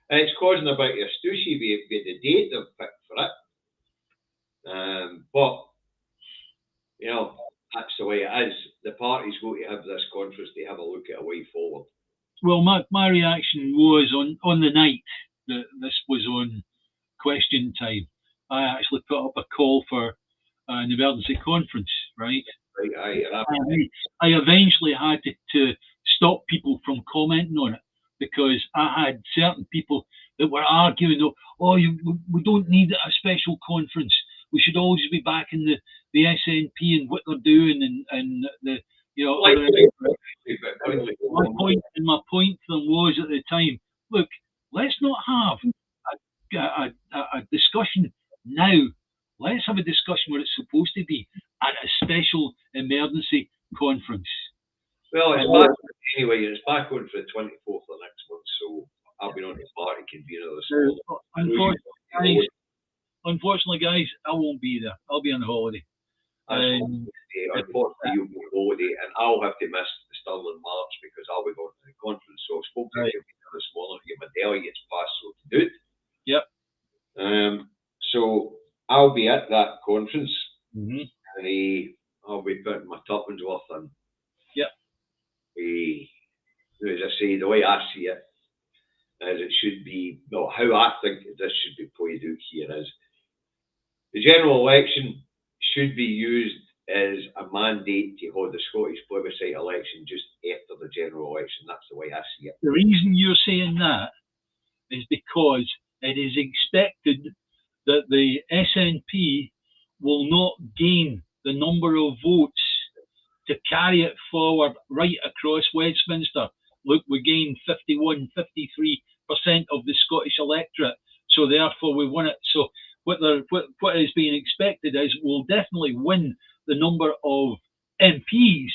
And it's causing a bit of stooshy with the date they've picked for it. But, you know, that's the way it is. The party's going to have this conference to have a look at a way forward. Well, my reaction was on the night that this was on Question Time, I actually put up a call for an emergency conference, right? I eventually had to stop people from commenting on it, because I had certain people that were arguing, we don't need a special conference. We should always be back in the SNP and what they're doing and the, you know. My point to them was at the time, look, let's not have a discussion now. Let's have a discussion where it's supposed to be at a special emergency conference. Well, it's back anyway. It's back on for the 24th of next month, so I'll be on the party convener this. Unfortunately, guys, I won't be there. I'll be on holiday. Unfortunately, you'll be on holiday, and I'll have to miss the Stirling March because I'll be going to the conference. So I spoke to you this morning to get my delegates passed so to do it. Yep. So I'll be at that conference, and I'll be putting my tuppence worth in. Yep. As I say, the way I see it, as it should be, no, how I think this should be played out here is the general election should be used as a mandate to hold the Scottish plebiscite election just after the general election. That's the way I see it. The reason you're saying that is because it is expected that the SNP will not gain the number of votes to carry it forward right across Westminster. Look, we gained 51, 53% of the Scottish electorate, so therefore we won it. So what is being expected is we'll definitely win the number of MPs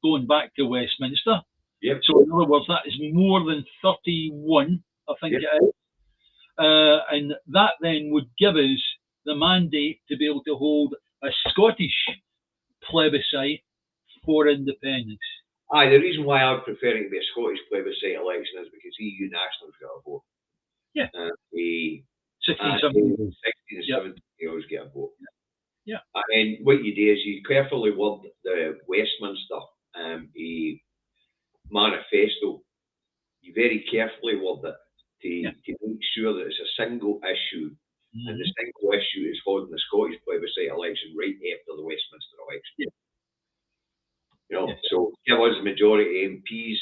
going back to Westminster. Yep. So in other words, that is more than 31, I think it is. And that then would give us the mandate to be able to hold a Scottish plebiscite for independence. Aye, the reason why I would prefer it to be a Scottish plebiscite election is because EU nationals got a vote. Yeah. The 16, 16 17. and Yeah. 17-year-olds get a vote. Yeah. And what you do is you carefully word the Westminster manifesto. You very carefully word it to make sure that it's a single issue, and the single issue is holding the Scottish plebiscite election right after the Westminster election. Yeah. You know, so give us a majority of MPs,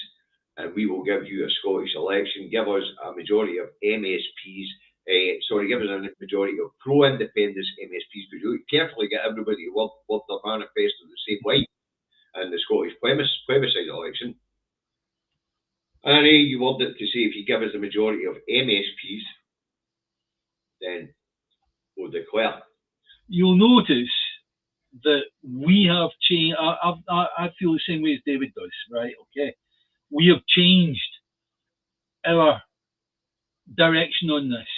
and we will give you a Scottish election. Give us a majority of MSPs. Give us a majority of pro-independence MSPs, but you carefully get everybody to word their manifesto the same way in the Scottish plebiscite election. And you word it to say if you give us a majority of MSPs, then we'll declare. You'll notice that we have changed. I feel the same way as David does, right? Okay. We have changed our direction on this.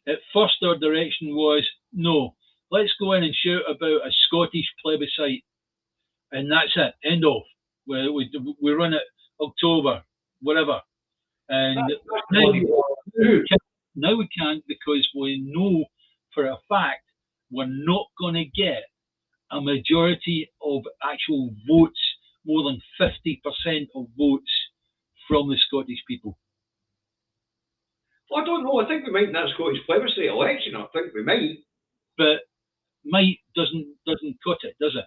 At first, our direction was, no, let's go in and shout about a Scottish plebiscite, and that's it, end of. We run it October, whatever. And now we can't, because we know for a fact we're not going to get a majority of actual votes, more than 50% of votes from the Scottish people. Well, I don't know. I think we might in that Scottish plebiscite election. I think we might. But might doesn't cut it, does it?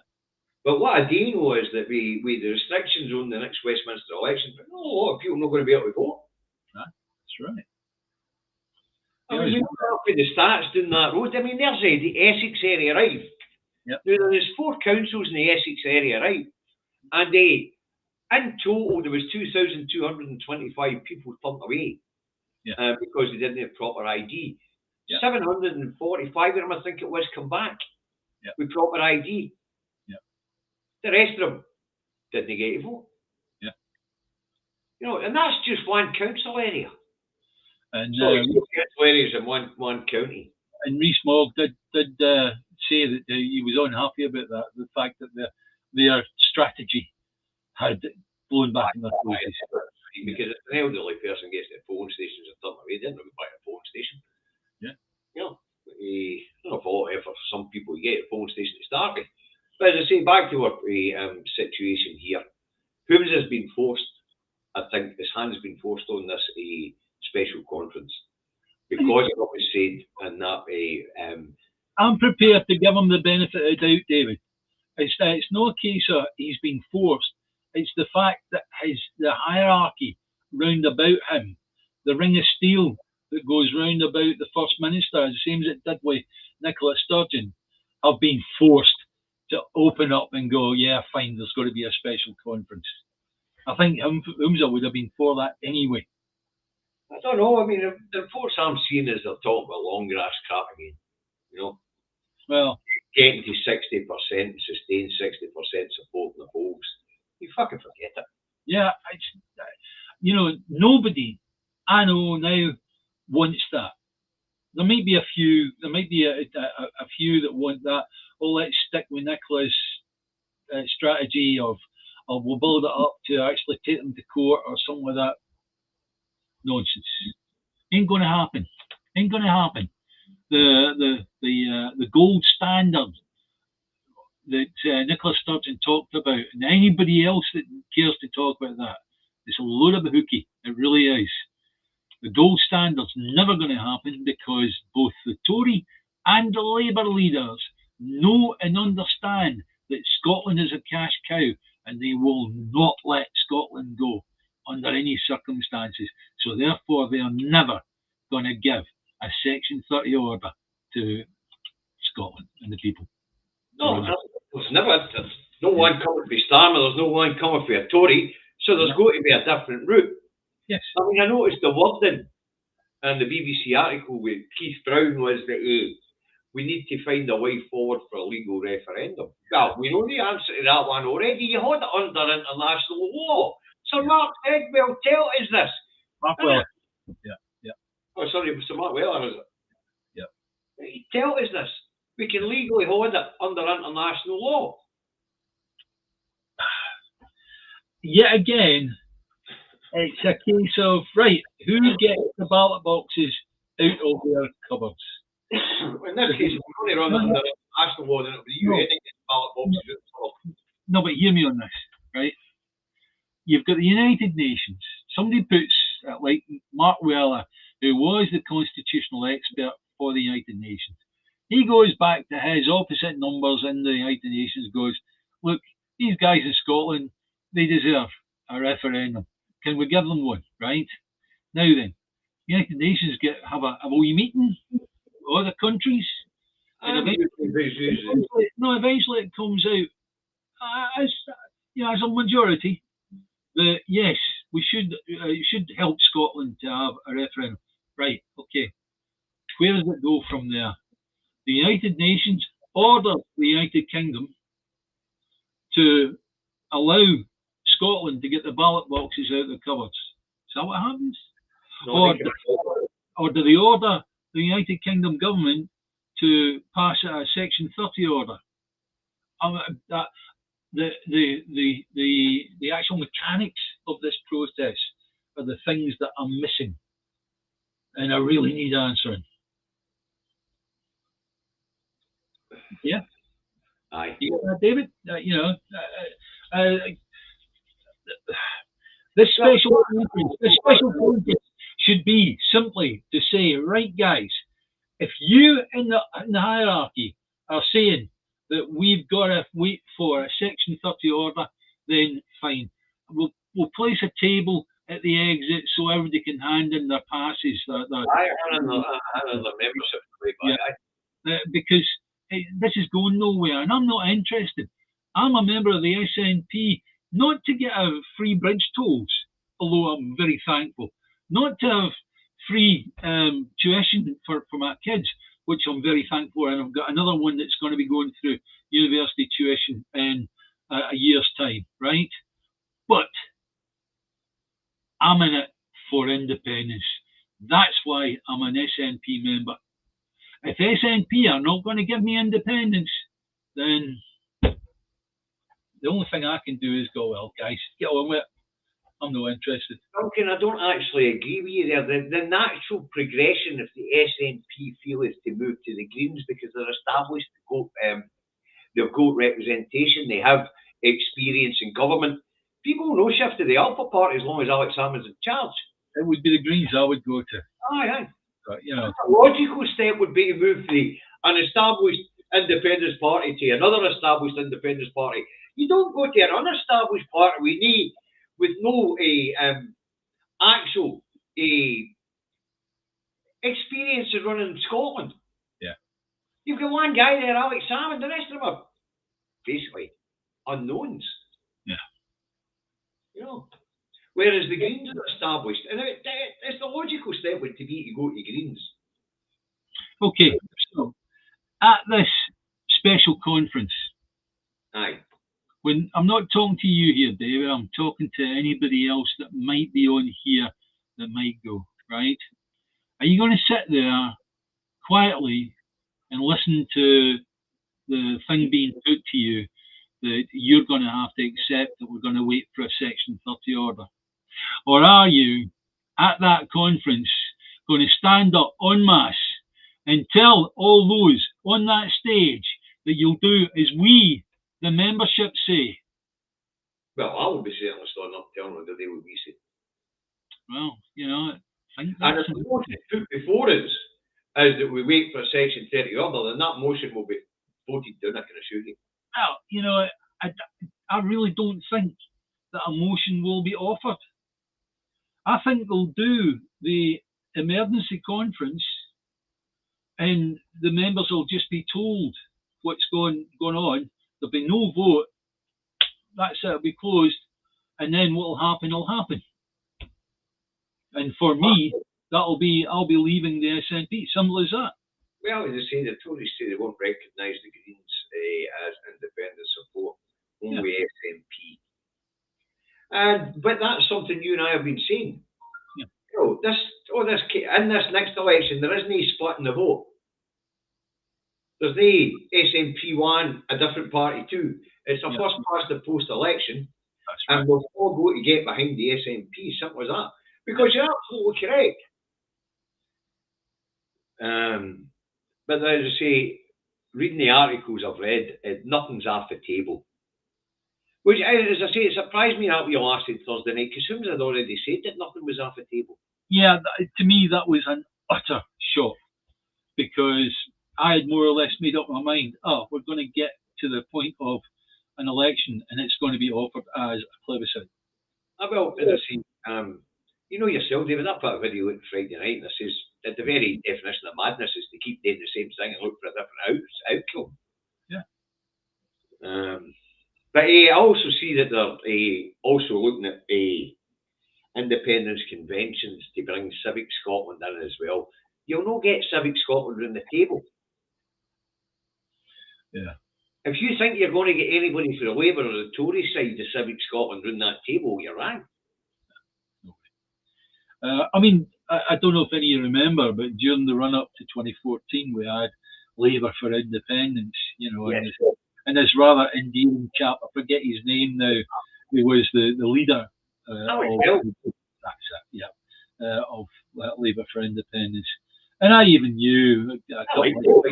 But what I do know is that we the restrictions on the next Westminster election, but a lot of people not going to be able to vote. That's right. I mean, we know for the stats down that road. I mean, there's the Essex area, right? Yep. Now, there's 4 councils in the Essex area, right? And in total, there was 2,225 people turned away because they didn't have proper ID. 745 of them, I think it was, come back with proper ID. The rest of them didn't get a vote. You know, and that's just one council area. And so it's 2 council areas in one county. And Rees-Mogg did say that he was unhappy about that, the fact that their strategy had blown back in their faces. Because if an elderly person gets to the polling stations and turned away, they didn't go back to the polling station. Yeah. You know, I don't know if a lot of effort for some people to get to the polling station to start with. But as I say, back to our situation here, Holmes has been forced, I think his hand has been forced on this special conference. Because of what was said in that I'm prepared to give him the benefit of the doubt, David. It's no case of he's been forced. It's the fact that the hierarchy round about him, the ring of steel that goes round about the First Minister, the same as it did with Nicola Sturgeon, have been forced to open up and go, yeah, fine, there's got to be a special conference. I think Humza would have been for that anyway. I don't know. I mean, the reports I'm seeing is they're talking about long grass crap again. You know? Well, getting to 60%, sustain 60% support in the polls. You fucking forget it. Yeah, nobody I know now wants that. There might be a few. There might be a few that want that. Oh, let's stick with Nicola's strategy of we'll build it up to actually take them to court or something like that. Nonsense. Ain't going to happen. Ain't going to happen. The gold standard that Nicola Sturgeon talked about, and anybody else that cares to talk about that, it's a load of hooky. It really is. The gold standard's never going to happen because both the Tory and the Labour leaders know and understand that Scotland is a cash cow, and they will not let Scotland go under any circumstances. So therefore, they are never going to give a Section 30 order to Scotland and the people. No, there's never. There's no one coming for Starmer. There's no one coming for a Tory. So there's going to be a different route. Yes. I mean, I noticed the wording in the BBC article with Keith Brown was that we need to find a way forward for a legal referendum. Well, we know the answer to that one already. You had it under international law. Sir Mark Egwell tell us this. Mark Weller. Yeah. Oh, sorry, Sir Mark Weller, is it? Yeah. He tell us this. We can legally hold it under international law. yet again, it's a case of, right, who gets the ballot boxes out of their cupboards? In this case, we're going to run under national law, then it'll be you getting ballot boxes out. No, but hear me on this, right? You've got the United Nations. Somebody puts, like Mark Weller, who was the constitutional expert for the United Nations. He goes back to his opposite numbers in the United Nations, goes, look, these guys in Scotland, they deserve a referendum. Can we give them one, right? Now then, United Nations have a wee meeting with other countries. And eventually it comes out as a majority that yes, we should help Scotland to have a referendum. Right, okay. Where does it go from there? The United Nations orders the United Kingdom to allow Scotland to get the ballot boxes out of the cupboards. Is that what happens? No, or do they order the United Kingdom government to pass a Section 30 order? The actual mechanics of this process are the things that are missing, and I really need answering. Yeah. Aye. David, this special conference should be simply to say, right, guys, if you in the hierarchy are saying that we've got to wait for a Section 30 order, then fine. We'll place a table at the exit so everybody can hand in their passes. Hand in the membership. Because this is going nowhere, and I'm not interested. I'm a member of the SNP, not to get a free bridge tolls, although I'm very thankful, not to have free tuition for my kids, which I'm very thankful for, and I've got another one that's going to be going through university tuition in a year's time, right? But I'm in it for independence. That's why I'm an SNP member. If SNP are not going to give me independence, then the only thing I can do is go, well, guys, get on with it. I'm not interested. Duncan, I don't actually agree with you there. The natural progression of the SNP feel is to move to the Greens because they're established, they've got representation, they have experience in government. People will no shift to the Alpha Party as long as Alex Salmond's in charge. It would be the Greens I would go to. Aye. But, a logical step would be to move an established independence party to another established independence party. You don't go to an unestablished party with no actual experience of running Scotland. Yeah. You've got one guy there, Alex Salmond, the rest of them are basically unknowns. Yeah. Whereas the Greens are established, and it's the logical step would to be to go to Greens. Okay, so at this special conference, when I'm not talking to you here, David, I'm talking to anybody else that might be on here that might go, right? Are you going to sit there quietly and listen to the thing being put to you that you're going to have to accept that we're going to wait for a Section 30 order? Or are you, at that conference, going to stand up en masse and tell all those on that stage that you'll do as we, the membership, say? Well, I would be certainly standing up telling them that they would be say. Well, I think and if the motion put before us is that we wait for a Section 30 order, then that motion will be voted down, I can assure you. Well, I really don't think that a motion will be offered. I think they'll do the emergency conference and the members will just be told what's going on. There'll be no vote. That's it, it'll be closed. And then what will happen will happen. And for me, I'll be leaving the SNP. Simple as that. Well, as I say, the Tories say they won't recognise the Greens as independent support, only SNP. But that's something you and I have been saying. Yeah. In this next election, there isn't a split in the vote. There's the SNP 1, a different party 2. It's a first past the post election. right. And we'll all go to get behind the SNP, simple as that. Because you're absolutely correct. But as I say, reading the articles I've read, nothing's off the table. Which, as I say, it surprised me that we lasted Thursday night, because soon as I'd already said that nothing was off the table. Yeah, to me that was an utter shock, because I had more or less made up my mind. Oh, we're going to get to the point of an election, and it's going to be offered as a plebiscite. Well, as I say, you know yourself, David, I put a video out Friday night, and I says that the very definition of madness is to keep doing the same thing and look for a different outcome. Yeah. But I also see that they're also looking at independence conventions to bring Civic Scotland in as well. You'll not get Civic Scotland around the table. Yeah. If you think you're going to get anybody for the Labour or the Tory side of Civic Scotland around that table, you're wrong. I mean, I don't know if any of you remember, but during the run-up to 2014, we had Labour for Independence, you know, Yes. and this rather endearing chap, I forget his name now, he was the leader of Labour for Independence. And I even knew a couple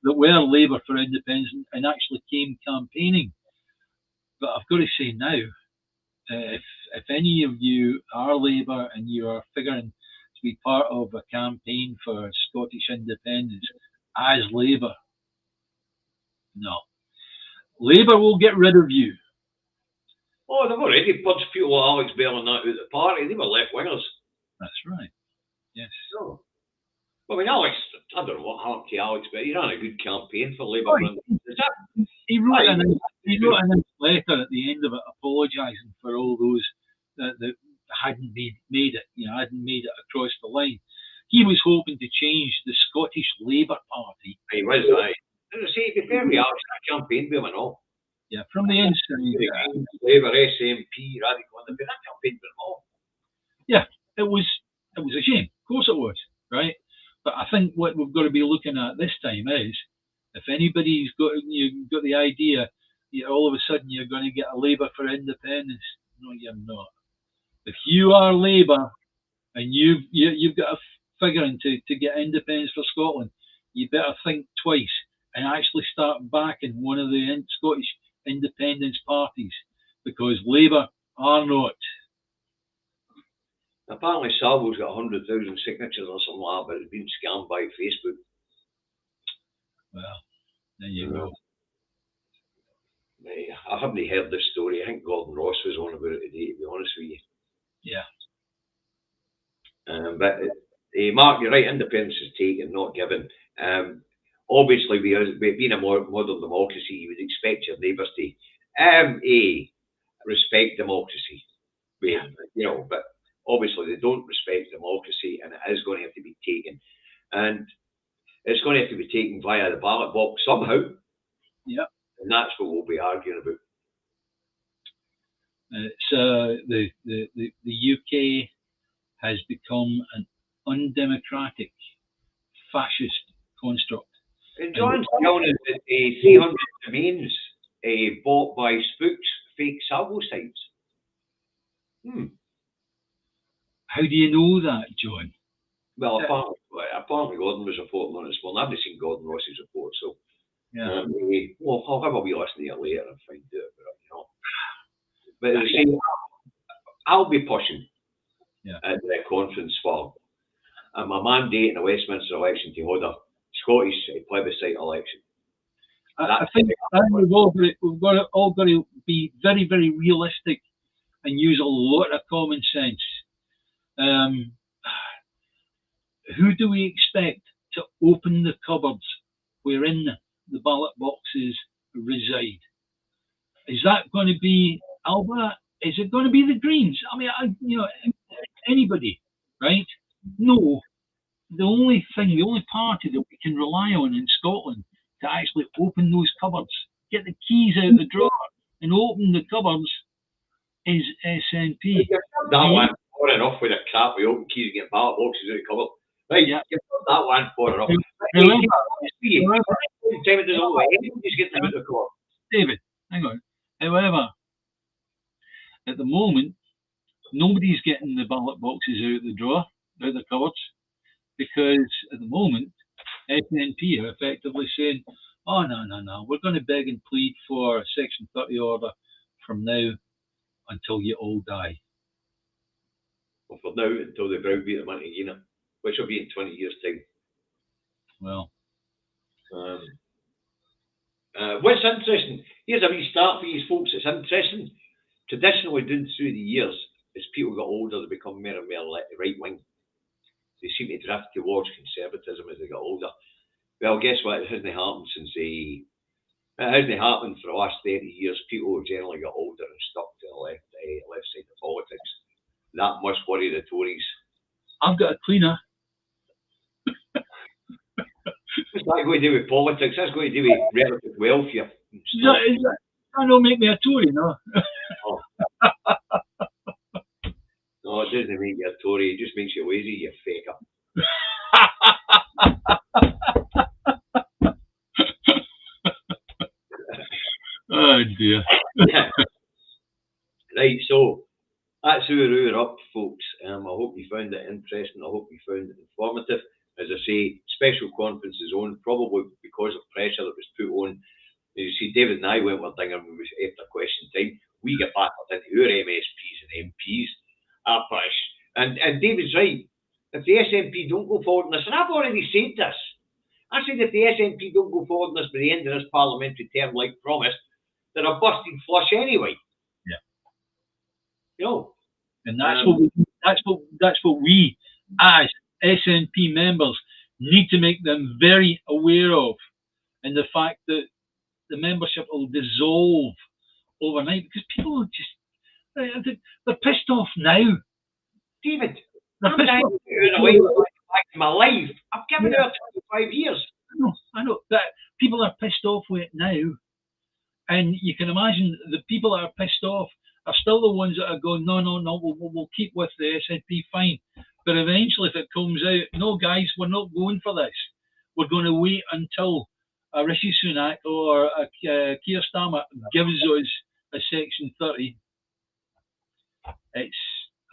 that were Labour for Independence and actually came campaigning. But I've got to say now, if any of you are Labour and you are figuring to be part of a campaign for Scottish independence as Labour, no. Labour will get rid of you. Oh, they've already punched people like Alex Bell and that out of the party. They were left-wingers. That's right. Yes. So, well, I mean, Alex, I don't know what happened to Alex, but he ran a good campaign for Labour. He wrote a nice letter at the end of it, apologising for all those that hadn't made it, hadn't made it across the line. He was hoping to change the Scottish Labour Party. He was, aye. As I say, to be fair with Alex, I campaigned with him and all. Yeah, from the inside. Labour, SNP, Radical Independent, I campaigned with them all. Yeah, it was a shame. Of course it was, right? But I think what we've got to be looking at this time is, if anybody's got the idea, all of a sudden you're going to get a Labour for Independence. No, you're not. If you are Labour and you've got a figuring to get independence for Scotland, you better think twice and actually start backing one of the Scottish independence parties, because Labour are not. Apparently Salvo's got 100,000 signatures or something like that, but it's been scammed by Facebook. Well, there you go. I haven't heard this story. I think Gordon Ross was on about it today, to be honest with you. Yeah. But Mark, you're right, independence is taken, not given. Obviously, being a modern democracy, you would expect your neighbours to respect democracy. But obviously they don't respect democracy, and it is going to have to be taken. And it's going to have to be taken via the ballot box somehow. Yeah. And that's what we'll be arguing about. The UK has become an undemocratic, fascist construct. And John's telling us that 300 domains bought by spooks, fake Salvo sites. How do you know that, John? Well, apparently Gordon was reporting on this one. I haven't seen Gordon Ross's report, so yeah. I'll have a wee listen to it later and find out. But as I say, I'll be pushing at the conference for my mandate in the Westminster election to hold a Scottish plebiscite election. I think we've all got to be very, very realistic and use a lot of common sense. Who do we expect to open the cupboards wherein the ballot boxes reside? Is that going to be Alba? Is it going to be the Greens? I mean, anybody, right? No. The only party that we can rely on in Scotland to actually open those cupboards, get the keys out of the drawer and open the cupboards, is SNP. That one far enough with a crap we open keys and get ballot boxes out of the cupboard. Right, yeah. That one far enough. David, hang on. However, At the moment, nobody's getting the ballot boxes out of the drawer, out of the cupboards, because at the moment, SNP are effectively saying, oh, no, we're going to beg and plead for a Section 30 order from now until you all die. Well, for now, until they browbeat them into again, which will be in 20 years' time. Well, what's interesting, here's a wee start for you folks, it's interesting. Traditionally, down through the years, as people got older, they become more and more right-wing. They seem to drift towards conservatism as they get older. Well, guess what? It hasn't happened it hasn't happened for the last 30 years. People have generally got older and stuck to the left side of politics. That must worry the Tories. I've got a cleaner. What's that going to do with politics? That's going to do with relative welfare. That don't make me a Tory, no. Oh. No, it doesn't make you a Tory. It just makes you lazy, you faker. Oh dear. Right, so that's who we're up, folks. I hope you found it interesting. I hope you found it informative. As I say, special conference is on, probably because of pressure that was put on. As you see, David and I went with Dinger after question time. We get back into our MSPs and MPs. And David's right. If the SNP don't go forward on this, and I've already said this, I said if the SNP don't go forward on this by the end of this parliamentary term, like promised, they're a busted flush anyway. Yeah. You know. And that's what we as SNP members need to make them very aware of, and the fact that the membership will dissolve overnight because people are just they're pissed off now. David, I'm dying away back to my life. I've given her 25 years. I know that people are pissed off with it now, and you can imagine the people that are pissed off are still the ones that are going, no, we'll keep with the SNP, fine. But eventually, if it comes out, no, guys, we're not going for this. We're going to wait until a Rishi Sunak or a Keir Starmer gives us a Section 30. It's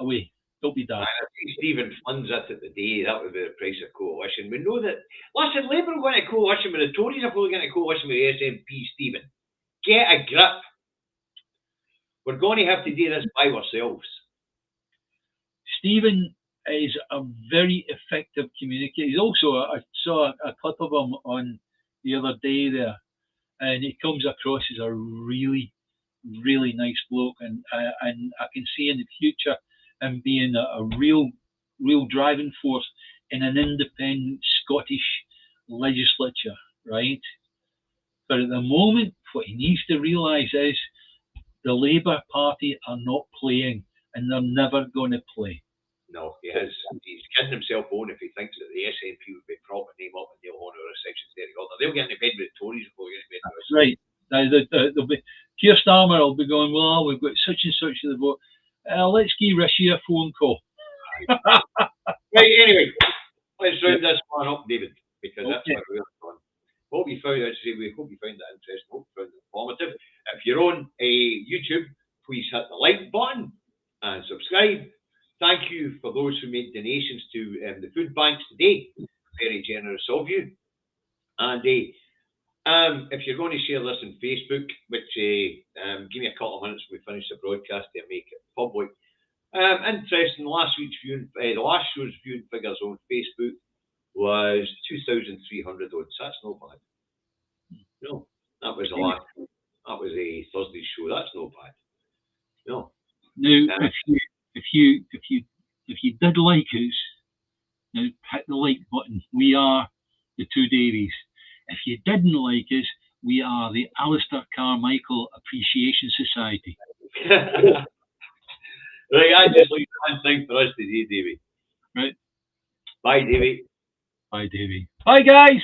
away. Don't be daft. I think Stephen funds it at the day. That would be the price of coalition. We know that. Listen, Labour are going to coalition with the Tories. Are probably going to coalition with the SNP, Stephen. Get a grip. We're going to have to do this by ourselves. Stephen is a very effective communicator. He's also, I saw a clip of him on the other day there, and he comes across as a really, really nice bloke, and I can see in the future him being a real driving force in an independent Scottish legislature, right? But at the moment, what he needs to realise is the Labour Party are not playing, and they're never going to play. No, he is. He's kidding himself on if he thinks that the SNP would be proper name up and they'll honour a Section 30 order. They'll get into bed with the Tories before they get into bed with us. Right. Now, Keir Starmer will be going, well, we've got such and such to the vote. Let's give Rishi a phone call. Right, anyway, let's round this one up, David, because that's what we're on. Hope you found that interesting. Hope you found it informative. If you're on YouTube, please hit the like button and subscribe. Thank you for those who made donations to the food banks today. Very generous of you. And if you're going to share this on Facebook, which give me a couple of minutes when we finish the broadcast to make it public. Interesting, the last show's viewing figures on Facebook was 2,300 odds. That's not bad. No, that was a Thursday show. That's not bad. No. Now, if you did like us, now hit the like button. We are the Two Davies. If you didn't like us, we are the Alistair Carmichael Appreciation Society. Right, I just leave one thing for us today, Davey. Right. Bye, Davey. Bye, Davey. Bye, guys.